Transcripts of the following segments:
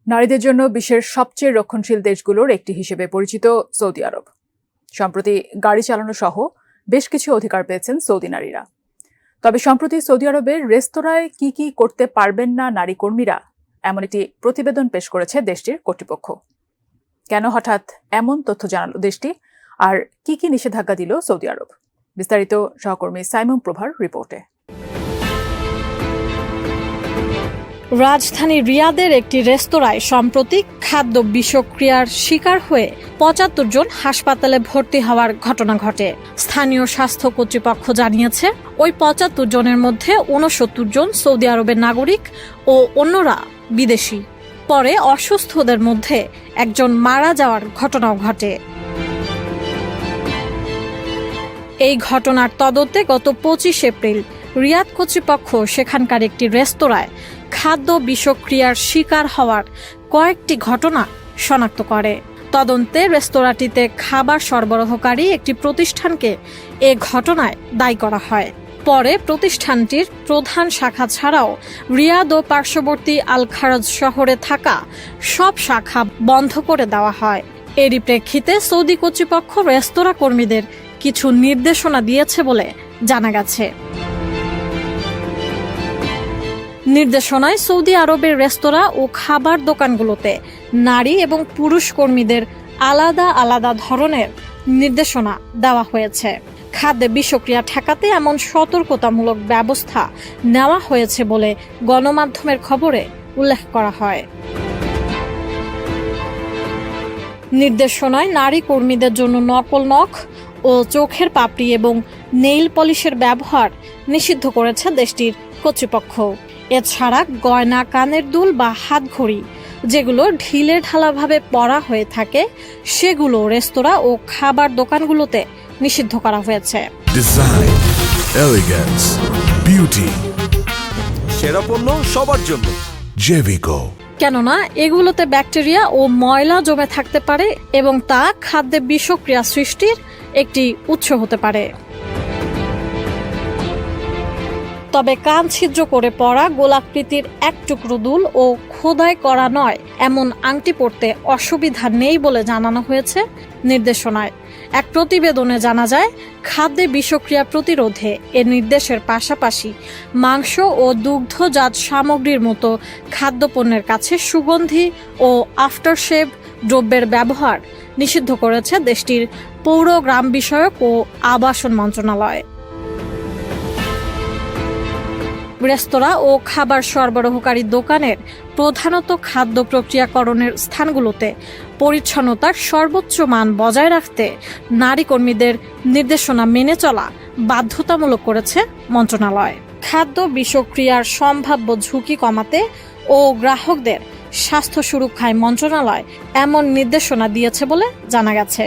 নারীদের জন্য বিশ্বের সবচেয়ে রক্ষণশীল দেশগুলোর একটি হিসেবে পরিচিত সৌদি আরব। সম্প্রতি গাড়ি চালানো সহ বেশ কিছু অধিকার পেয়েছেন সৌদি নারীরা। তবে সম্প্রতি সৌদি আরবের রেস্তোরাঁয় কি কি করতে পারবেন না নারী কর্মীরা, এমন একটি প্রতিবেদন পেশ করেছে দেশটির কর্তৃপক্ষ। কেন হঠাৎ এমন তথ্য জানালো দেশটি, আর কি কি নিষেধাজ্ঞা দিল সৌদি আরব? বিস্তারিত সহকর্মী সাইমন প্রভার রিপোর্টে। রাজধানী রিয়াদের একটি রেস্তোরাঁয় সম্প্রতি খাদ্য বিষক্রিয়ার শিকার হয়ে ৭৫ জন হাসপাতালে ভর্তি হওয়ার ঘটনা ঘটে। স্থানীয় স্বাস্থ্য কর্তৃপক্ষ জানিয়েছে, ওই ৭৫ জনের মধ্যে ৬৯ জন সৌদি আরবের নাগরিক ও অন্যরা বিদেশি। পরে অসুস্থদের মধ্যে একজন মারা যাওয়ার ঘটনাও ঘটে। এই ঘটনার তদন্তে গত ২৫ এপ্রিল রিয়াদ কর্তৃপক্ষ সেখানকার একটি রেস্তোরাঁয় খাদ্য বিষক্রিয়ার শিকার হওয়ার কয়েকটি ঘটনা শনাক্ত করে। তদন্তে রেস্তোরাঁটিতে খাবার সরবরাহকারী একটি প্রতিষ্ঠানকে এ ঘটনায় দায়ী করা হয়। পরে প্রতিষ্ঠানটির প্রধান শাখা ছাড়াও রিয়াদ ও পার্শ্ববর্তী আল খারাজ শহরে থাকা সব শাখা বন্ধ করে দেওয়া হয়। এরই প্রেক্ষিতে সৌদি কর্তৃপক্ষ রেস্তোরাঁ কর্মীদের কিছু নির্দেশনা দিয়েছে বলে জানা গেছে। নির্দেশনায় সৌদি আরবের রেস্তোরাঁ ও খাবার দোকানগুলোতে নারী এবং পুরুষ কর্মীদের আলাদা আলাদা ধরনের নির্দেশনা দেওয়া হয়েছে। খাদ্যে বিষক্রিয়া ঠেকাতে এমন সতর্কতামূলক ব্যবস্থা নেওয়া হয়েছে বলে গণমাধ্যমের খবরে উল্লেখ করা হয়। নির্দেশনায় নারী কর্মীদের জন্য নকল নখ ও চোখের পাপড়ি এবং নেইল পলিশের ব্যবহার নিষিদ্ধ করেছে দেশটির কর্তৃপক্ষ। এছাড়া গয়না, কানের দুল বা হাতঘড়ি যেগুলো ঢিলে ঢালাভাবে পরা হয়ে থাকে, সেগুলো রেস্তোরাঁ ও খাবার দোকানগুলোতে নিষিদ্ধ করা হয়েছে। ডিজাইন, এলিগেন্স, বিউটি, সেরা পণ্য সবার জন্য জেভিকো। কেননা এগুলোতে ব্যাকটেরিয়া ও ময়লা জমে থাকতে পারে এবং তা খাদ্যে বিষক্রিয়া সৃষ্টির একটি উৎস হতে পারে। তবে কান ছিদ্র করে পরা গোলাকৃতির এক টুকরো দুল ও খোদাই করা নয় এমন আংটি পরতে অসুবিধা নেই বলে জানানো হয়েছে নির্দেশনায়। এক প্রতিবেদনে জানা যায়, খাদ্যে বিষক্রিয়া প্রতিরোধে এ নির্দেশের পাশাপাশি মাংস ও দুগ্ধজাত সামগ্রীর মতো খাদ্যপণ্যের কাছে সুগন্ধি ও আফটারশেভ দ্রব্যের ব্যবহার নিষিদ্ধ করেছে দেশটির পৌর, গ্রাম বিষয়ক ও আবাসন মন্ত্রণালয়। রেস্তোরাঁ ও খাবার সরবরাহকারী দোকানের প্রধানত খাদ্য প্রক্রিয়াকরণের স্থানগুলোতে পরিচ্ছন্নতার সর্বোচ্চ মান বজায় রাখতে নারী কর্মীদের নির্দেশনা মেনে চলা বাধ্যতামূলক করেছে মন্ত্রণালয়। খাদ্য বিষক্রিয়ার সম্ভাব্য ঝুঁকি কমাতে ও গ্রাহকদের স্বাস্থ্য সুরক্ষায় মন্ত্রণালয় এমন নির্দেশনা দিয়েছে বলে জানা গেছে।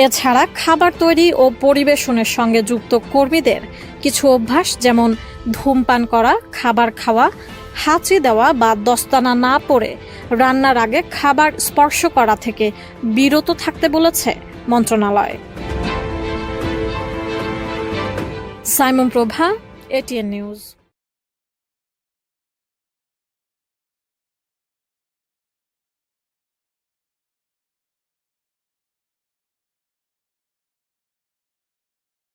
এছাড়া খাবার তৈরি ও পরিবেশনের সঙ্গে যুক্ত কর্মীদের কিছু অভ্যাস, যেমন ধূমপান করা, খাবার খাওয়া, হাঁচি দেওয়া বা দস্তানা না পরে রান্নার আগে খাবার স্পর্শ করা থেকে বিরত থাকতে বলেছে মন্ত্রণালয়। সাইমন প্রভা, এটিএন নিউজ।